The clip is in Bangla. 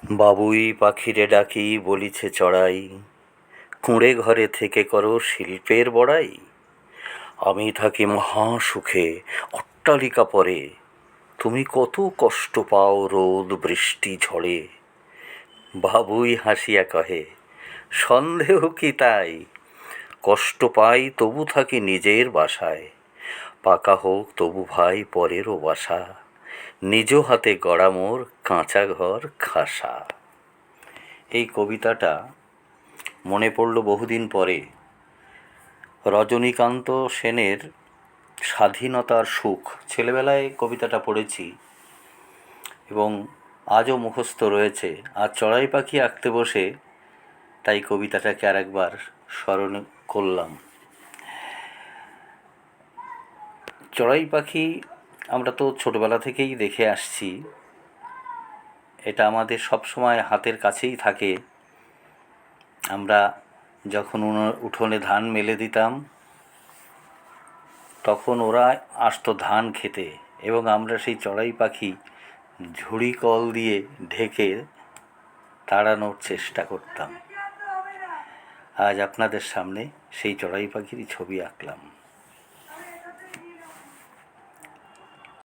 বাবুই পাখিরে ডাকি বলিছে চড়াই, কুঁড়ে ঘরে থেকে করো শিল্পের বড়াই। আমি থাকি মহা সুখে অট্টালিকা পরে, তুমি কত কষ্ট পাও রোদ বৃষ্টি ঝড়ে। বাবুই হাসিয়া কহে, সন্দেহ কি তাই, কষ্ট পাই তবু থাকি নিজের বাসায়। পাকা হোক তবু ভাই পরেরও বাসা, নিজ হাতে গড়া মোর কাঁচা ঘর খাসা। এই কবিতাটা মনে পড়ল বহুদিন পরে। রজনীকান্ত সেনের স্বাধীনতার সুখ, ছেলেবেলায় কবিতাটা পড়েছি এবং আজও মুখস্থ রয়েছে। আর চড়াই পাখি আঁকতে বসে তাই কবিতাটাকে আরেকবার স্মরণ করলাম। চড়াই পাখি আমরা তো ছোটবেলা থেকেই দেখে আসছি, এটা আমাদের সবসময় হাতের কাছেই থাকে। আমরা যখন উঠোনে ধান মেলে দিতাম তখন ওরা আসতো ধান খেতে, এবং আমরা সেই চড়াই পাখি ঝুড়ি কল দিয়ে ঢেকে তাড়ানোর চেষ্টা করতাম। আজ আপনাদের সামনে সেই চড়াই পাখিরই ছবি আঁকলাম।